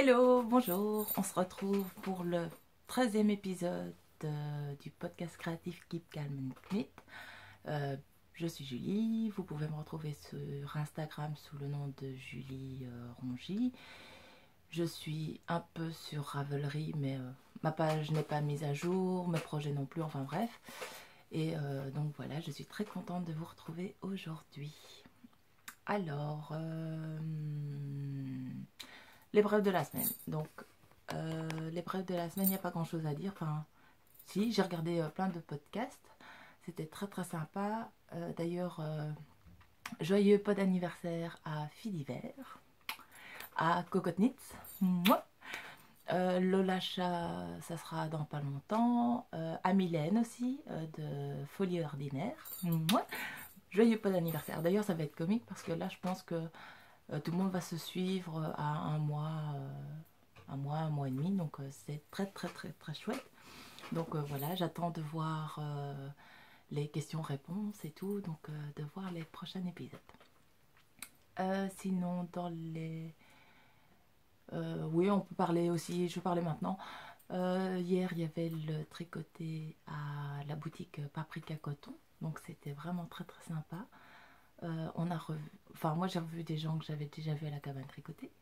Hello, bonjour, on se retrouve pour le 13e épisode du podcast créatif Keep Calm and Commit. Je suis Julie, vous pouvez me retrouver sur Instagram sous le nom de Julie Rongy. Je suis un peu sur Ravelry, mais ma page n'est pas mise à jour, mes projets non plus, enfin bref. Et donc voilà, je suis très contente de vous retrouver aujourd'hui. Alors, l'épreuve de la semaine. Donc, l'épreuve de la semaine, il n'y a pas grand chose à dire. Enfin, si, j'ai regardé plein de podcasts. C'était très très sympa. D'ailleurs, joyeux pas d'anniversaire à Philiver, à Cocotnitz, moi. Lola Chat, ça sera dans pas longtemps. À Mylène aussi, de Folie Ordinaire. Moi. Joyeux pas d'anniversaire. D'ailleurs, ça va être comique parce que là, je pense que tout le monde va se suivre à un mois et demi. Donc, c'est très, très, très, très chouette. Donc, voilà, j'attends de voir les questions-réponses et tout. Donc, de voir les prochains épisodes. Sinon, dans les... oui, on peut parler aussi, je vais parler maintenant. Hier, il y avait le tricoté à la boutique Paprika Coton. Donc, c'était vraiment très, très sympa. On a revu, enfin moi j'ai revu des gens que j'avais déjà vus à la cabane tricotée.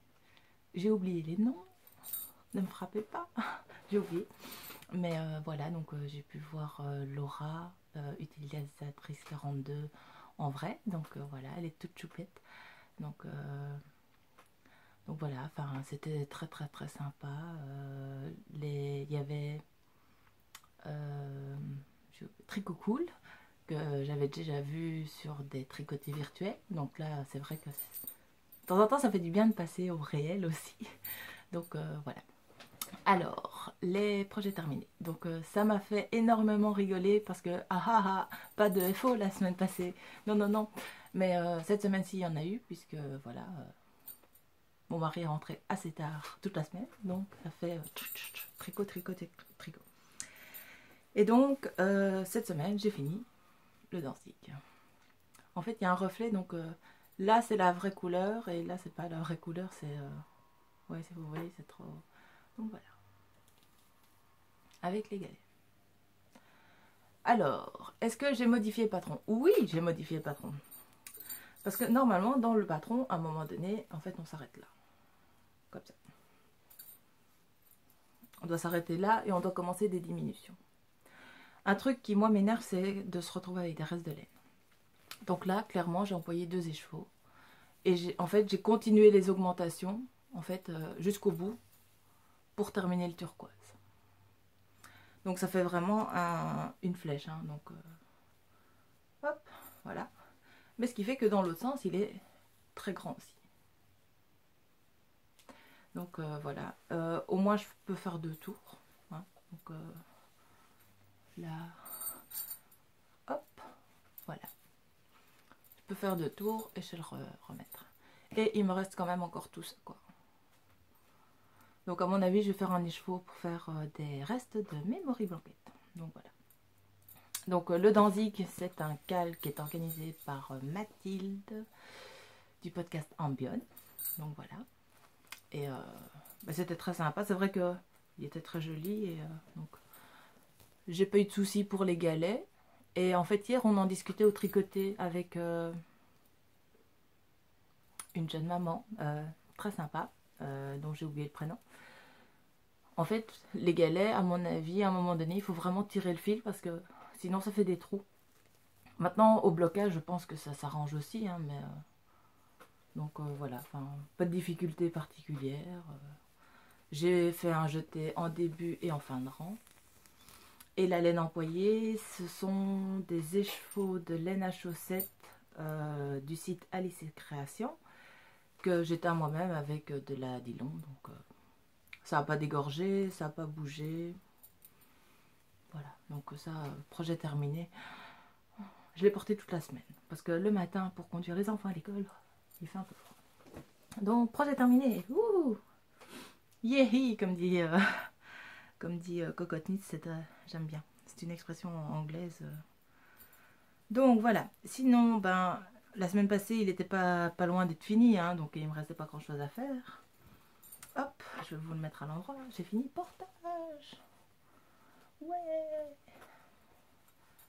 J'ai oublié les noms, ne me frappez pas, j'ai oublié. Mais voilà, donc j'ai pu voir Laura, utilisatrice 42 en vrai. Donc voilà, elle est toute choupette. Donc voilà, enfin c'était très très très sympa. Il y avait Tricot Cool, que j'avais déjà vu sur des tricotés virtuels. Donc là, c'est vrai que de temps en temps, ça fait du bien de passer au réel aussi. Donc voilà. Alors, les projets terminés. Donc ça m'a fait énormément rigoler parce que, pas de FO la semaine passée. Non, non, non. Mais cette semaine-ci, il y en a eu puisque, voilà, mon mari est rentré assez tard toute la semaine. Donc ça fait tricot, tricot, tricot. Et donc, cette semaine, j'ai fini le Danzig. En fait, il y a un reflet, donc là, c'est la vraie couleur, et là, c'est pas la vraie couleur, c'est... ouais, si vous voyez, c'est trop... Donc voilà. Avec les galets. Alors, est-ce que j'ai modifié le patron? Oui, j'ai modifié le patron. Parce que normalement, dans le patron, à un moment donné, en fait, on s'arrête là. Comme ça. On doit s'arrêter là, et on doit commencer des diminutions. Un truc qui, moi, m'énerve, c'est de se retrouver avec des restes de laine. Donc là, clairement, j'ai employé 2 écheveaux. Et en fait, j'ai continué les augmentations, en fait, jusqu'au bout, pour terminer le turquoise. Donc ça fait vraiment une flèche. Hein, donc hop, voilà. Mais ce qui fait que dans l'autre sens, il est très grand aussi. Donc voilà. Au moins, je peux faire 2 tours. Hein, donc là, hop, voilà. Je peux faire 2 tours et je vais le remettre. Et il me reste quand même encore tout ça, quoi. Donc à mon avis, je vais faire un écheveau pour faire des restes de Memory Blanket. Donc voilà. Donc le Danzig, c'est un calque qui est organisé par Mathilde du podcast Ambion. Donc voilà. Et c'était très sympa. C'est vrai qu'il était très joli. Et donc j'ai pas eu de soucis pour les galets. Et en fait, hier, on en discutait au tricoté avec une jeune maman très sympa, dont j'ai oublié le prénom. En fait, les galets, à mon avis, à un moment donné, il faut vraiment tirer le fil parce que sinon, ça fait des trous. Maintenant, au blocage, je pense que ça s'arrange aussi, hein, mais... donc voilà, enfin, pas de difficulté particulière. J'ai fait un jeté en début et en fin de rang. Et la laine employée, ce sont des écheveaux de laine à chaussettes du site Alice et Création que j'ai teint moi-même avec de la Dillon. Donc ça n'a pas dégorgé, ça n'a pas bougé. Voilà, donc ça, projet terminé. Je l'ai porté toute la semaine parce que le matin, pour conduire les enfants à l'école, il fait un peu froid. Donc projet terminé. Ouh, yéhi, comme dit Cocotnitz, j'aime bien. C'est une expression anglaise. Donc voilà. Sinon, ben, la semaine passée, il n'était pas loin d'être fini, hein, donc il ne me restait pas grand chose à faire. Hop, je vais vous le mettre à l'endroit. J'ai fini portage. Ouais.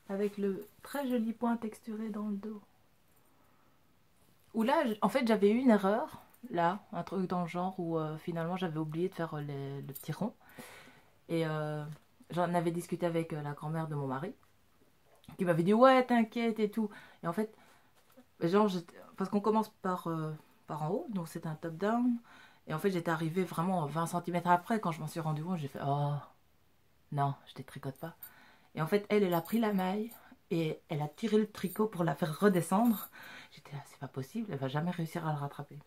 Avec le très joli point texturé dans le dos. Où là, en fait, j'avais eu une erreur. Là, un truc dans le genre où finalement j'avais oublié de faire le petit rond. Et j'en avais discuté avec la grand-mère de mon mari. Qui m'avait dit ouais, t'inquiète et tout. Et en fait, genre, parce qu'on commence par en haut, donc c'est un top down. Et en fait, j'étais arrivée vraiment 20 cm après, quand je m'en suis rendu compte, j'ai fait oh non, je détricote pas. Et en fait, elle a pris la maille et elle a tiré le tricot pour la faire redescendre. J'étais là, c'est pas possible, elle va jamais réussir à le rattraper.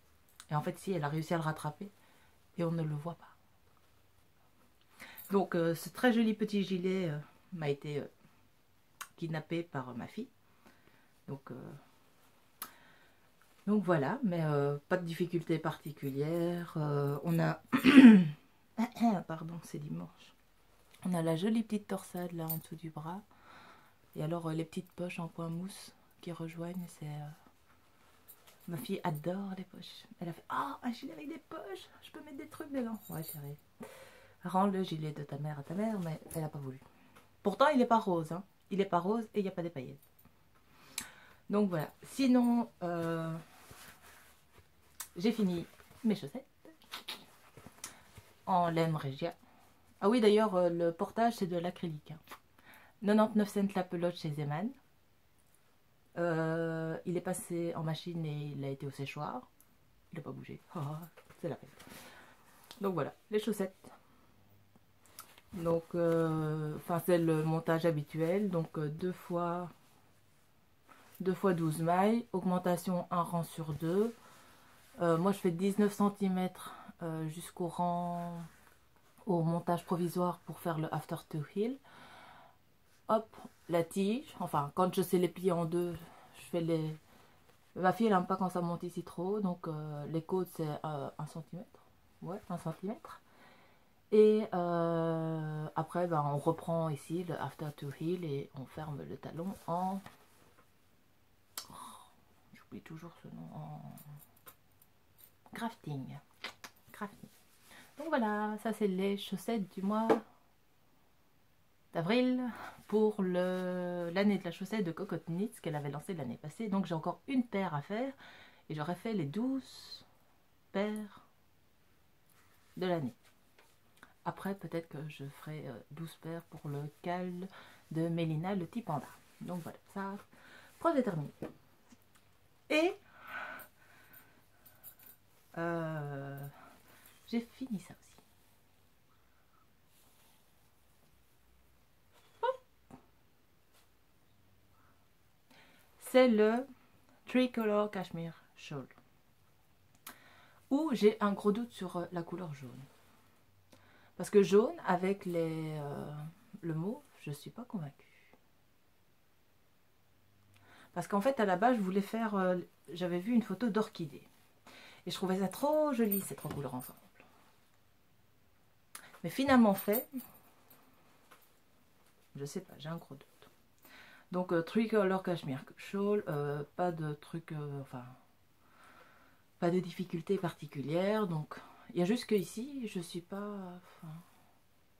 Et en fait, si, elle a réussi à le rattraper et on ne le voit pas. Donc, ce très joli petit gilet m'a été kidnappé par ma fille. Donc voilà, mais pas de difficulté particulière. On a... Pardon, c'est dimanche. On a la jolie petite torsade là en dessous du bras. Et alors les petites poches en point mousse qui rejoignent. C'est ma fille adore les poches. Elle a fait ah, un gilet avec des poches. Je peux mettre des trucs dedans. Ouais chérie. Rends le gilet de ta mère à ta mère, mais elle n'a pas voulu. Pourtant il n'est pas rose. Hein. Il n'est pas rose et il n'y a pas des paillettes. Donc voilà. Sinon... j'ai fini mes chaussettes en laine Regia. Ah oui, d'ailleurs, le portage, c'est de l'acrylique. 99 cents la pelote chez Zeman. Il est passé en machine et il a été au séchoir. Il n'a pas bougé. Oh, c'est la peine. Donc voilà, les chaussettes. Donc, c'est le montage habituel. Donc, 2 fois 12 mailles. Augmentation 1 rang sur 2. Moi, je fais 19 cm jusqu'au rang, au montage provisoire pour faire le after to heel. Hop, la tige. Enfin, quand je sais les plier en deux, je fais les... Ma fille, elle n'aime pas quand ça monte ici trop haut, donc les côtes, c'est 1 cm. Ouais, 1 cm. Et après, on reprend ici le after to heel et on ferme le talon en... Oh, j'oublie toujours ce nom, en... crafting. Donc voilà, ça c'est les chaussettes du mois d'avril pour l'année de la chaussette de Cocotte Knits qu'elle avait lancée l'année passée. Donc j'ai encore une paire à faire et j'aurais fait les 12 paires de l'année. Après peut-être que je ferai 12 paires pour le cal de Mélina, le petit panda. Donc voilà, ça, projet terminé. Et j'ai fini ça aussi. C'est le Tricolor Cashmere Shawl. Où j'ai un gros doute sur la couleur jaune. Parce que jaune, avec le mauve, je ne suis pas convaincue. Parce qu'en fait, à la base, je voulais faire... j'avais vu une photo d'orchidée. Et je trouvais ça trop joli, ces 3 couleurs ensemble. Mais finalement fait, je sais pas, j'ai un gros doute. Donc, Tricolor Cashmere Shawl, pas de truc... pas de difficulté particulière. Donc, il y a juste que ici, je suis pas...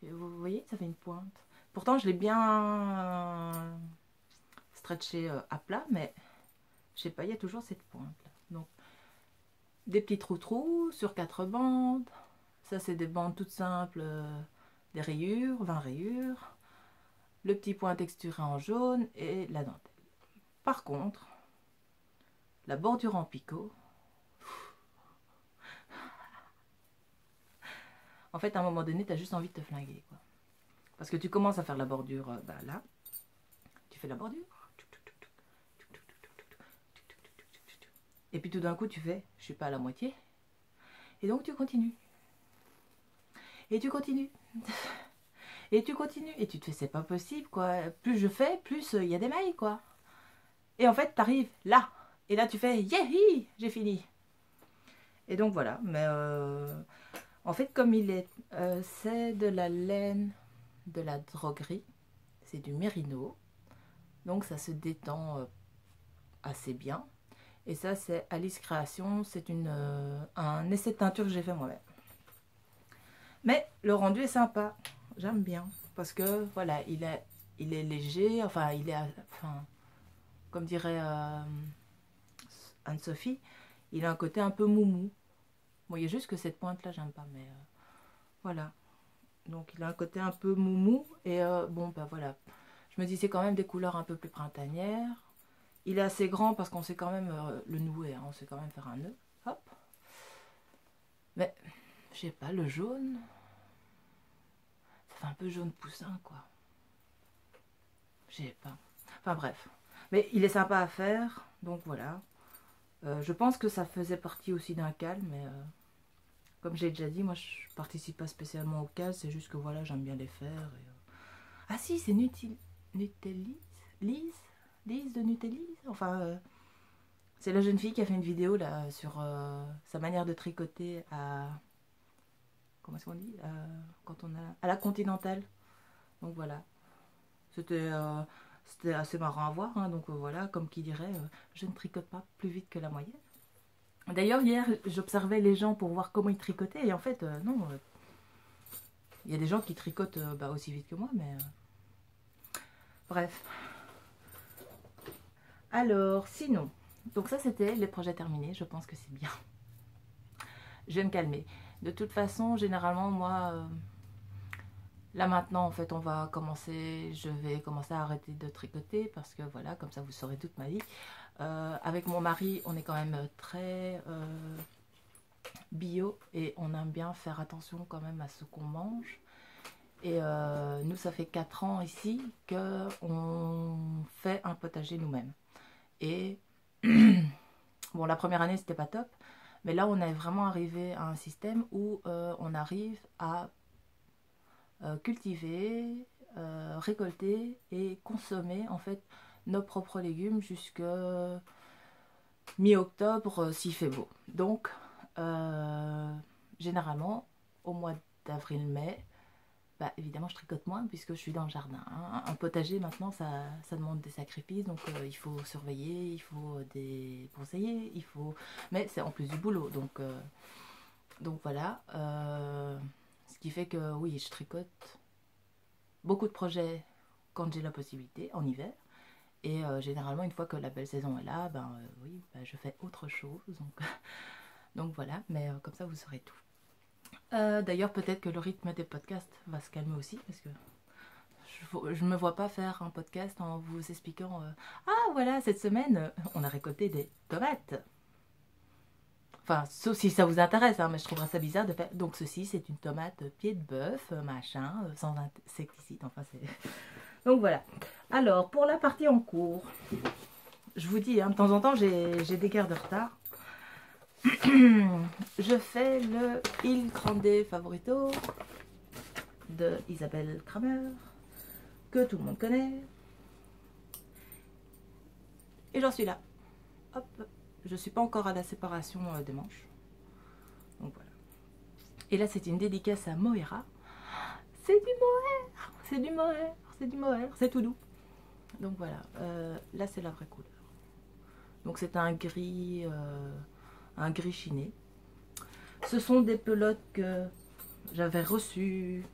vous voyez, ça fait une pointe. Pourtant, je l'ai bien stretché à plat, mais je sais pas, il y a toujours cette pointe là. Donc, des petits trous sur 4 bandes. Ça, c'est des bandes toutes simples, des rayures, 20 rayures. Le petit point texturé en jaune et la dentelle. Par contre, la bordure en picot. En fait, à un moment donné, tu as juste envie de te flinguer, quoi. Parce que tu commences à faire la bordure là. Tu fais la bordure. Et puis tout d'un coup, tu fais, je suis pas à la moitié. Et donc, tu continues. Et tu continues. Et tu continues. Et tu te fais, c'est pas possible, quoi. Plus je fais, plus il y a des mailles, quoi. Et en fait, tu arrives là. Et là, tu fais, yeah, j'ai fini. Et donc, voilà. Mais en fait, comme il est, c'est de la laine de la droguerie. C'est du mérino. Donc, ça se détend assez bien. Et ça, c'est Alice Création. C'est un essai de teinture que j'ai fait moi-même. Mais le rendu est sympa. J'aime bien. Parce que, voilà, il est léger. Enfin, enfin, comme dirait Anne-Sophie, il a un côté un peu moumou. Bon, il y a juste que cette pointe-là, j'aime pas. Mais voilà. Donc, il a un côté un peu moumou. Et bon, bah voilà. Je me dis, c'est quand même des couleurs un peu plus printanières. Il est assez grand parce qu'on sait quand même le nouer. Hein, on sait quand même faire un nœud. Hop. Mais, je sais pas, le jaune... Ça fait un peu jaune poussin, quoi. Je sais pas. Enfin bref. Mais il est sympa à faire, donc voilà. Je pense que ça faisait partie aussi d'un cal, mais comme j'ai déjà dit, moi je participe pas spécialement au cal, c'est juste que voilà, j'aime bien les faire. Ah si, c'est Nutellise Lise Lise de Nutellise. Enfin, c'est la jeune fille qui a fait une vidéo là sur sa manière de tricoter à... Comment est-ce qu'on dit quand on a... À la Continentale. Donc voilà. C'était assez marrant à voir, hein, donc voilà, comme qui dirait, je ne tricote pas plus vite que la moyenne. D'ailleurs, hier, j'observais les gens pour voir comment ils tricotaient, et en fait, non, il y a des gens qui tricotent bah, aussi vite que moi, mais... bref. Alors, sinon, donc ça c'était les projets terminés, je pense que c'est bien. Je vais me calmer. De toute façon, généralement, moi... là maintenant en fait je vais commencer à arrêter de tricoter parce que voilà, comme ça vous saurez toute ma vie. Avec mon mari on est quand même très bio et on aime bien faire attention quand même à ce qu'on mange. Et nous ça fait 4 ans ici qu'on fait un potager nous-mêmes. Et bon, la première année c'était pas top, mais là on est vraiment arrivé à un système où on arrive à cultiver, récolter et consommer en fait nos propres légumes jusque mi-octobre s'il fait beau. Donc généralement au mois d'avril-mai, bah, évidemment je tricote moins puisque je suis dans le jardin. Hein. Un potager maintenant ça demande des sacrifices, donc il faut surveiller, il faut des conseillers, il faut... mais c'est en plus du boulot, donc voilà. Ce qui fait que oui, je tricote beaucoup de projets quand j'ai la possibilité, en hiver. Et généralement, une fois que la belle saison est là, ben oui, ben, je fais autre chose. Donc, donc voilà, mais comme ça, vous saurez tout. D'ailleurs, peut-être que le rythme des podcasts va se calmer aussi, parce que je ne me vois pas faire un podcast en vous expliquant ah voilà, cette semaine, on a récolté des tomates. Enfin, sauf si ça vous intéresse, hein, mais je trouverais ça bizarre de faire... Donc ceci, c'est une tomate pied de bœuf, machin, sans insecticide, enfin c'est... Donc voilà. Alors, pour la partie en cours, je vous dis, hein, de temps en temps, j'ai des guerres de retard. Je fais le Il Grande Favorito de Isabelle Kramer, que tout le monde connaît. Et j'en suis là. Hop. Je ne suis pas encore à la séparation des manches. Donc voilà. Et là, c'est une dédicace à Moira. C'est du mohair, c'est du mohair, c'est du mohair, c'est tout doux. Donc voilà, là c'est la vraie couleur. Donc c'est un gris chiné. Ce sont des pelotes que j'avais reçues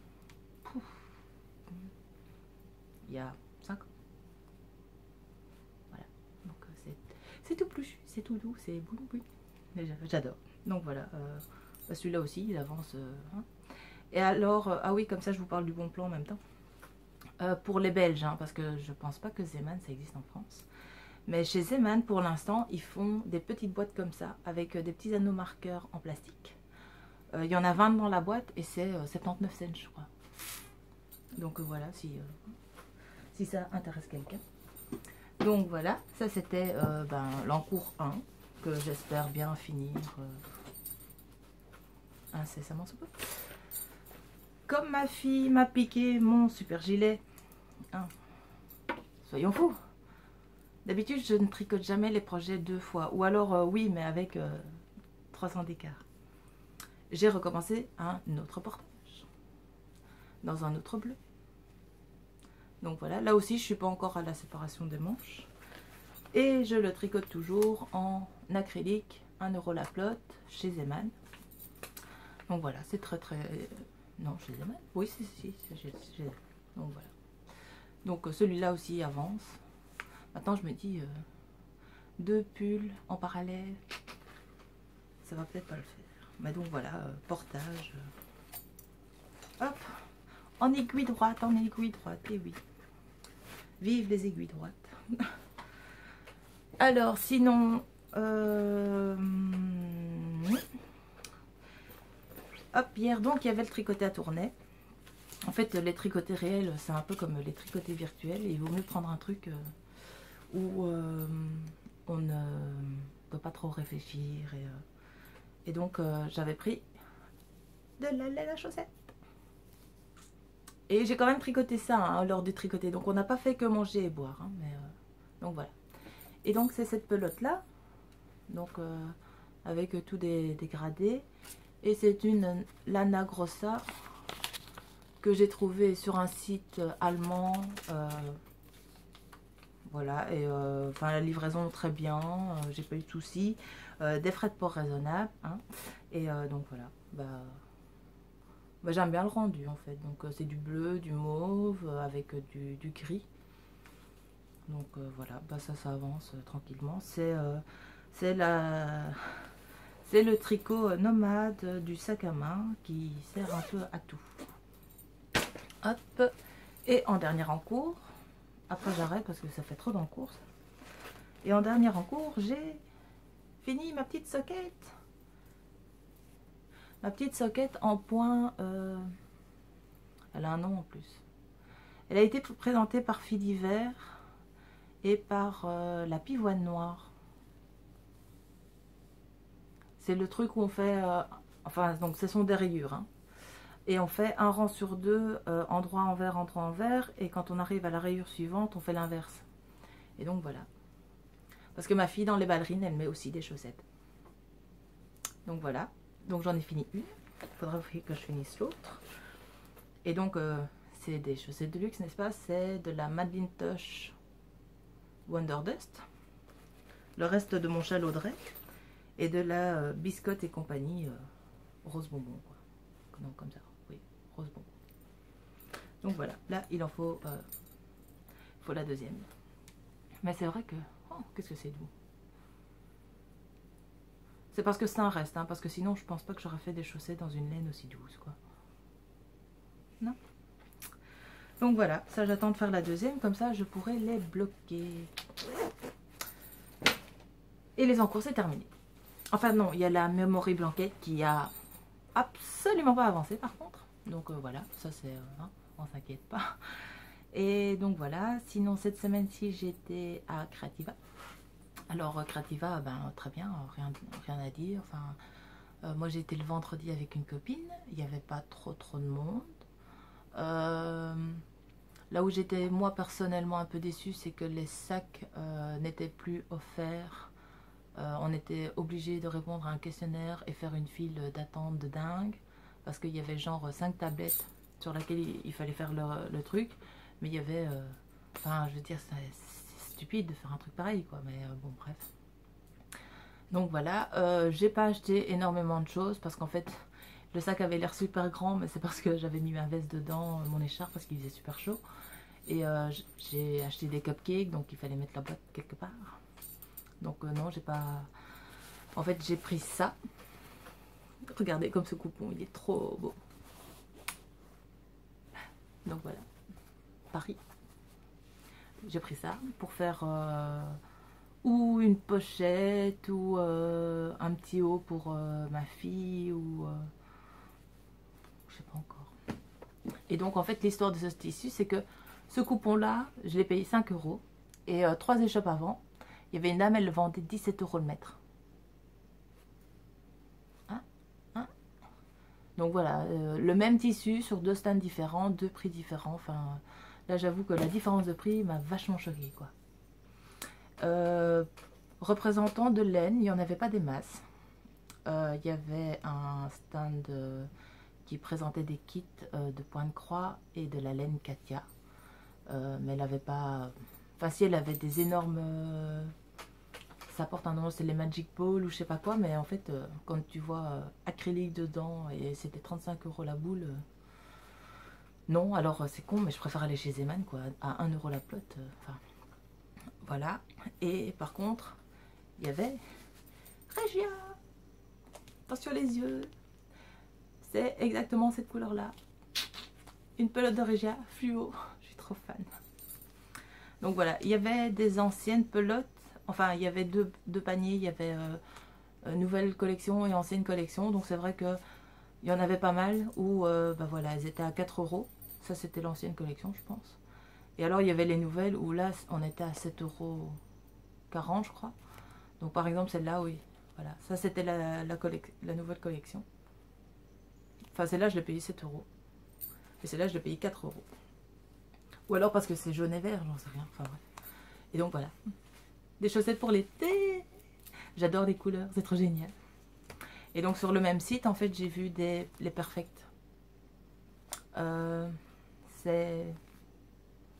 il y a 5 ans. Voilà, donc c'est tout pluche, c'est tout doux, c'est boum. J'adore. Donc voilà, celui-là aussi, il avance. Hein. Et alors, ah oui, comme ça je vous parle du bon plan en même temps. Pour les Belges, hein, parce que je pense pas que Zeman ça existe en France. Mais chez Zeman, pour l'instant, ils font des petites boîtes comme ça, avec des petits anneaux marqueurs en plastique. Il y en a 20 dans la boîte et c'est 79 cents, je crois. Donc voilà, si ça intéresse quelqu'un. Donc voilà, ça c'était l'encours 1, que j'espère bien finir incessamment sous peu. Comme ma fille m'a piqué mon super gilet, hein, soyons fous. D'habitude, je ne tricote jamais les projets 2 fois. Ou alors, oui, mais avec 300 d'écart. J'ai recommencé un autre portage. Dans un autre bleu. Donc voilà, là aussi, je ne suis pas encore à la séparation des manches. Et je le tricote toujours en acrylique, 1 € la flotte, chez Zeman. Donc voilà, c'est très Non, je les ai même. Oui, si, donc voilà. Donc celui-là aussi avance. Maintenant, je me dis, 2 pulls en parallèle, ça va peut-être pas le faire. Mais donc voilà, portage. Hop, en aiguille droite, et oui. Vive les aiguilles droites. Alors, sinon, hop, hier, donc, il y avait le tricoté à tourner. En fait, les tricotés réels, c'est un peu comme les tricotés virtuels. Et il vaut mieux prendre un truc où on ne peut pas trop réfléchir. Et donc, j'avais pris de la laine à chaussettes. Et j'ai quand même tricoté ça hein, lors du tricoté. Donc, on n'a pas fait que manger et boire. Hein, mais, donc, voilà. Et donc, c'est cette pelote-là. Donc, avec tout dégradé. Et c'est une Lana Grossa que j'ai trouvé sur un site allemand. Voilà, et enfin la livraison très bien, j'ai pas eu de soucis, des frais de port raisonnables, hein, et donc voilà, j'aime bien le rendu en fait, donc c'est du bleu, du mauve, avec du gris, donc voilà, ça avance tranquillement, c'est le tricot nomade du sac à main qui sert un peu à tout. Hop, et en dernière en cours, après j'arrête parce que ça fait trop d'encours. Et en dernière en cours, j'ai fini ma petite soquette. Ma petite soquette en point, elle a un nom en plus. Elle a été présentée par Fidiver et par la pivoine noire. C'est le truc où on fait, enfin donc ce sont des rayures, hein. Et on fait un rang sur 2, endroit envers, endroit envers. Et quand on arrive à la rayure suivante, on fait l'inverse. Et donc voilà. Parce que ma fille, dans les ballerines, elle met aussi des chaussettes. Donc voilà. Donc j'en ai fini une. Il faudra que je finisse l'autre. Et donc, c'est des chaussettes de luxe, n'est-ce pas? C'est de la Madeline Tosh Wonderdust. Le reste de mon châle Audrey. Et de la Biscotte et compagnie rose bonbon. Quoi. Donc comme ça. Oui, rose bonbon. Donc voilà, là il en faut, la deuxième. Mais c'est vrai que, oh, qu'est-ce que c'est doux. C'est parce que c'est un reste, hein, parce que sinon je pense pas que j'aurais fait des chaussettes dans une laine aussi douce, quoi. Non. Donc voilà, ça j'attends de faire la deuxième, comme ça je pourrai les bloquer. Et les encours c'est terminé. Enfin non, il y a la memory blanquette qui a absolument pas avancé par contre. Donc voilà, ça c'est, hein, on s'inquiète pas. Et donc voilà, sinon cette semaine-ci j'étais à Creativa. Alors Creativa, ben très bien, rien à dire. Enfin, moi j'étais le vendredi avec une copine, il n'y avait pas trop de monde. Là où j'étais moi personnellement un peu déçue, c'est que les sacs n'étaient plus offerts. On était obligé de répondre à un questionnaire et faire une file d'attente de dingue. Parce qu'il y avait genre 5 tablettes sur lesquelles il fallait faire le truc. Mais il y avait... enfin, je veux dire, c'est stupide de faire un truc pareil, quoi. Mais bon, bref. Donc voilà, j'ai pas acheté énormément de choses parce qu'en fait, le sac avait l'air super grand, mais c'est parce que j'avais mis ma veste dedans, mon écharpe, parce qu'il faisait super chaud. Et j'ai acheté des cupcakes, donc il fallait mettre la boîte quelque part. Donc non, j'ai pas... En fait, j'ai pris ça. Regardez comme ce coupon, il est trop beau. Donc voilà, Paris. J'ai pris ça pour faire ou une pochette ou un petit haut pour ma fille ou je sais pas encore. Et donc en fait l'histoire de ce tissu c'est que ce coupon là je l'ai payé 5 € et 3 échoppes avant il y avait une dame, elle le vendait 17 € le mètre. Donc voilà, le même tissu sur 2 stands différents, 2 prix différents. Enfin, là j'avoue que la différence de prix m'a vachement choquée, quoi. Représentant de laine, il n'y en avait pas des masses. Il y avait un stand qui présentait des kits de Pointe-Croix et de la laine Katia. Mais elle n'avait pas... Enfin si, elle avait des énormes... ça porte un nom, c'est les Magic Ball ou je sais pas quoi, mais en fait, quand tu vois acrylique dedans et c'était 35 € la boule, Non, alors c'est con, mais je préfère aller chez Zeman, quoi, à 1 euro la plotte. Enfin, voilà. Et par contre, il y avait Regia. Attention les yeux. C'est exactement cette couleur-là. Une pelote de Regia fluo. Je suis trop fan. Donc voilà, il y avait des anciennes pelotes. Enfin, il y avait deux paniers. Il y avait nouvelle collection et ancienne collection. Donc c'est vrai que il y en avait pas mal où bah voilà, elles étaient à 4 euros. Ça, c'était l'ancienne collection, je pense. Et alors, il y avait les nouvelles où là, on était à 7,40 € je crois. Donc par exemple, celle-là, oui. Voilà, ça c'était la nouvelle collection. Enfin, celle-là, je l'ai payé 7 euros. Et celle-là, je l'ai payé 4 euros. Ou alors parce que c'est jaune et vert, j'en sais rien. Enfin bref. Et donc voilà. Des chaussettes pour l'été. J'adore les couleurs, c'est trop génial. Et donc sur le même site, en fait, j'ai vu les Perfect. C'est...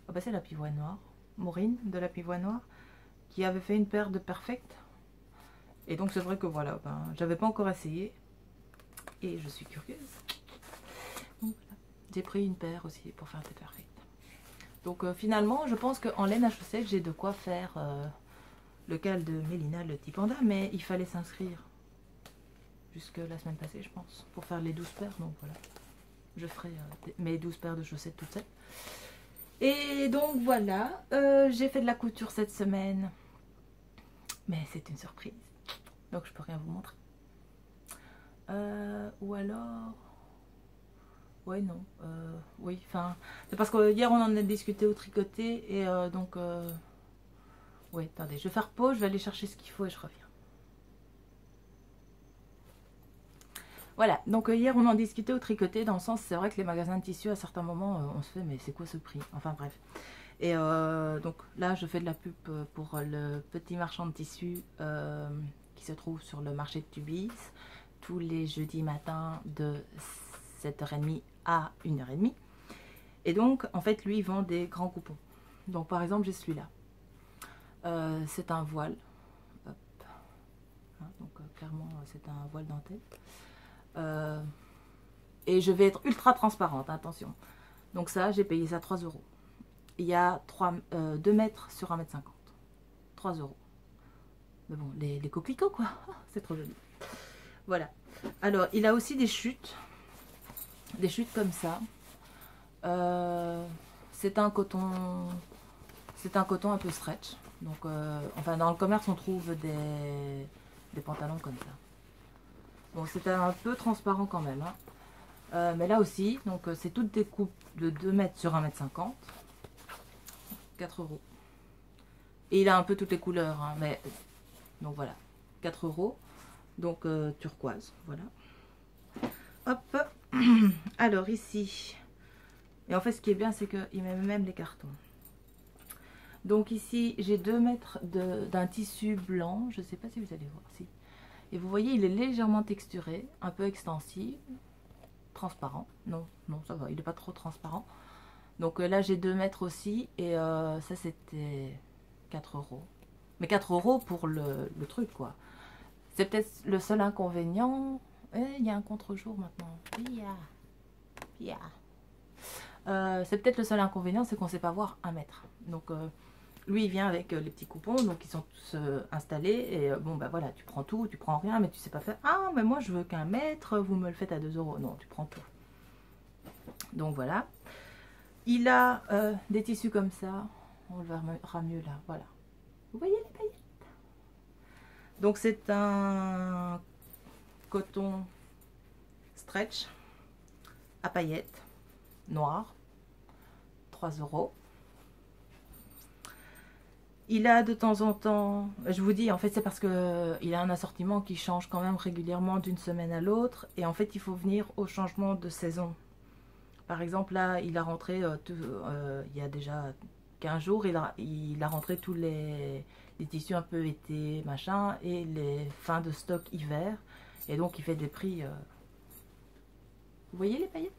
Oh bah, c'est la Pivoine Noire. Maureen de la Pivoine Noire. Qui avait fait une paire de Perfect. Et donc c'est vrai que voilà, ben, j'avais pas encore essayé. Et je suis curieuse. Donc, voilà. J'ai pris une paire aussi pour faire des Perfect. Donc finalement, je pense qu'en laine à chaussettes, j'ai de quoi faire le cal de Mélina, le petit panda. Mais il fallait s'inscrire jusque la semaine passée, je pense, pour faire les 12 paires. Donc voilà, je ferai mes 12 paires de chaussettes toutes seules. Et donc voilà, j'ai fait de la couture cette semaine. Mais c'est une surprise. Donc je peux rien vous montrer. Ou alors... Ouais, non. Oui, enfin... C'est parce que hier on en a discuté au tricoté. Et donc... Oui, attendez, je vais faire pause, je vais aller chercher ce qu'il faut et je reviens. Voilà, donc hier on en discutait au tricoté. Dans le sens, c'est vrai que les magasins de tissus, à certains moments, on se fait, mais c'est quoi ce prix? Enfin bref. Et donc là, je fais de la pub pour le petit marchand de tissus qui se trouve sur le marché de Tubize. Tous les jeudis matins de 7h30 à 1h30. Et donc, en fait, lui, il vend des grands coupons. Donc, par exemple, j'ai celui-là. C'est un voile. Hop. Hein, donc, clairement, c'est un voile dentelle. Et je vais être ultra transparente, attention. Donc ça, j'ai payé ça 3 euros. Il y a 2 mètres sur 1,50 m. 3 euros. Mais bon, les coquelicots, quoi. C'est trop joli. Voilà. Alors, il a aussi des chutes. Des chutes comme ça. C'est un coton un peu stretch. Donc, enfin, dans le commerce, on trouve des pantalons comme ça. Bon, c'est un peu transparent quand même. Hein. Mais là aussi, donc c'est toutes des coupes de 2 mètres sur 1,50 m. 4 euros. Et il a un peu toutes les couleurs. Hein, mais donc voilà, 4 euros. Donc turquoise, voilà. Hop. Alors ici. Et en fait, ce qui est bien, c'est qu'il met même les cartons. Donc ici, j'ai 2 mètres d'un tissu blanc. Je ne sais pas si vous allez voir. Si. Et vous voyez, il est légèrement texturé, un peu extensible, transparent. Non, non, ça va, il n'est pas trop transparent. Donc là, j'ai 2 mètres aussi. Et ça, c'était 4 euros. Mais 4 euros pour le truc, quoi. C'est peut-être le seul inconvénient. Il y a un contre-jour maintenant. C'est peut-être le seul inconvénient, c'est qu'on ne sait pas voir 1 mètre. Donc lui il vient avec les petits coupons, donc ils sont tous installés. Et bon bah voilà, tu prends tout, tu prends rien, mais tu sais pas faire. Ah mais moi je veux qu'1 mètre, vous me le faites à 2 euros. Non, tu prends tout. Donc voilà. Il a des tissus comme ça. On le verra mieux là, voilà. Vous voyez les paillettes? Donc c'est un coton stretch à paillettes noir, 3 euros. Il a de temps en temps, je vous dis en fait c'est parce que il a un assortiment qui change quand même régulièrement d'une semaine à l'autre, et en fait il faut venir au changement de saison. Par exemple là il a rentré il y a déjà 15 jours, il a rentré tous les tissus un peu été machin et les fins de stock hiver, et donc il fait des prix vous voyez les paillettes.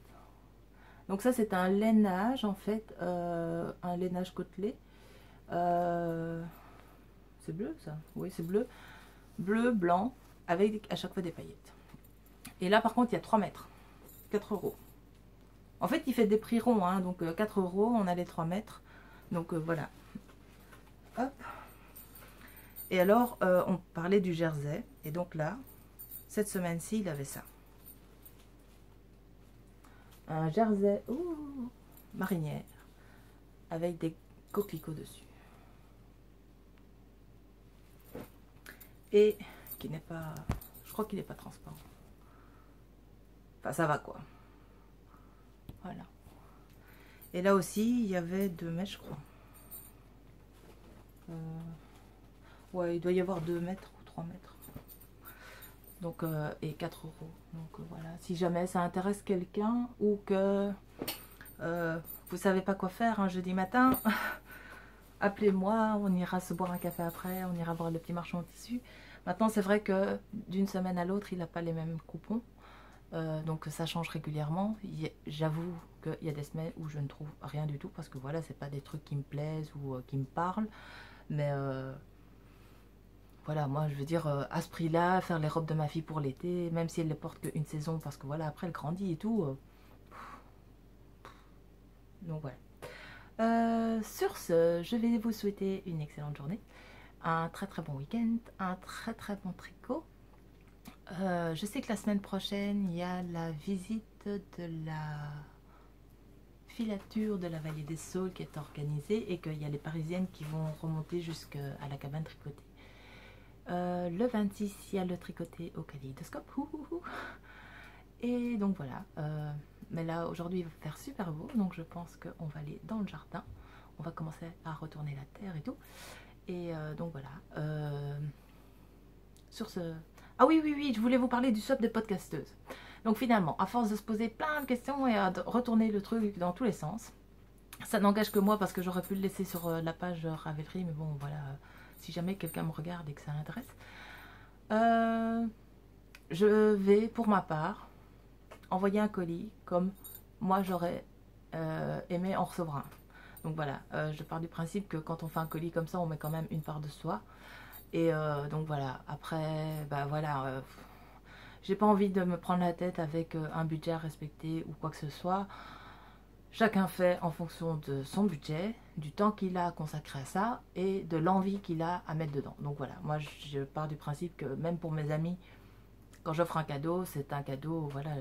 Donc ça c'est un lainage en fait, un lainage côtelé. C'est bleu ça? Oui c'est bleu. Bleu, blanc, avec à chaque fois des paillettes. Et là par contre il y a 3 mètres. 4 euros. En fait, il fait des prix ronds, hein, donc 4 €, on a les 3 mètres. Donc voilà. Hop. Et alors, on parlait du jersey. Et donc là, cette semaine-ci, il avait ça. Un jersey marinière avec des coquelicots dessus. Et qui n'est pas... Je crois qu'il n'est pas transparent. Enfin, ça va quoi. Voilà. Et là aussi, il y avait 2 mètres, je crois. Ouais, il doit y avoir 2 mètres ou 3 mètres. Donc, et 4 €. Donc voilà, si jamais ça intéresse quelqu'un ou que vous savez pas quoi faire un jeudi matin, appelez-moi, on ira se boire un café après, on ira voir le petit marchand au tissu. Maintenant, c'est vrai que d'une semaine à l'autre, il n'a pas les mêmes coupons. Donc ça change régulièrement. J'avoue qu'il y a des semaines où je ne trouve rien du tout parce que voilà, c'est pas des trucs qui me plaisent ou qui me parlent. Mais voilà, moi je veux dire, à ce prix-là, faire les robes de ma fille pour l'été, même si elle les porte qu'une saison, parce que voilà, après elle grandit et tout. Donc voilà. Sur ce, je vais vous souhaiter une excellente journée, un très très bon week-end, un très très bon tricot. Je sais que la semaine prochaine, il y a la visite de la filature de la vallée des Saules qui est organisée et qu'il y a les Parisiennes qui vont remonter jusqu'à la cabane tricotée. Le 26, il y a le tricoté au kaléidoscope. Et donc voilà. Mais là, aujourd'hui, il va faire super beau. Donc je pense qu'on va aller dans le jardin. On va commencer à retourner la terre et tout. Et donc voilà. Sur ce... Ah oui, je voulais vous parler du swap de podcasteuse. Donc finalement, à force de se poser plein de questions et à retourner le truc dans tous les sens, ça n'engage que moi parce que j'aurais pu le laisser sur la page Ravelry. Mais bon, voilà... Si jamais quelqu'un me regarde et que ça l'intéresse, je vais pour ma part envoyer un colis comme moi j'aurais aimé en recevoir un. Donc voilà, je pars du principe que quand on fait un colis comme ça, on met quand même une part de soi. Et donc voilà, après, bah voilà, j'ai pas envie de me prendre la tête avec un budget à respecter ou quoi que ce soit. Chacun fait en fonction de son budget, du temps qu'il a consacré à ça et de l'envie qu'il a à mettre dedans. Donc voilà, moi je pars du principe que même pour mes amis, quand j'offre un cadeau, c'est un cadeau, voilà,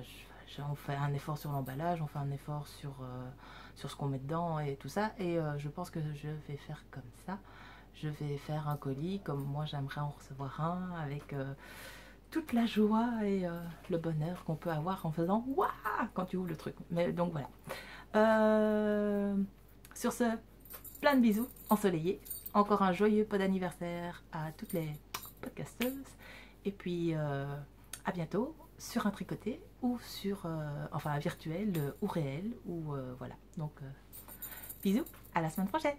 on fait un effort sur l'emballage, on fait un effort sur ce qu'on met dedans et tout ça. Et je pense que je vais faire comme ça. Je vais faire un colis comme moi j'aimerais en recevoir un avec... toute la joie et le bonheur qu'on peut avoir en faisant waouh quand tu ouvres le truc. Mais donc voilà. Sur ce, plein de bisous ensoleillés. Encore un joyeux pot d'anniversaire à toutes les podcasteuses. Et puis à bientôt sur un tricoté ou sur enfin virtuel ou réel ou voilà. Donc bisous, à la semaine prochaine.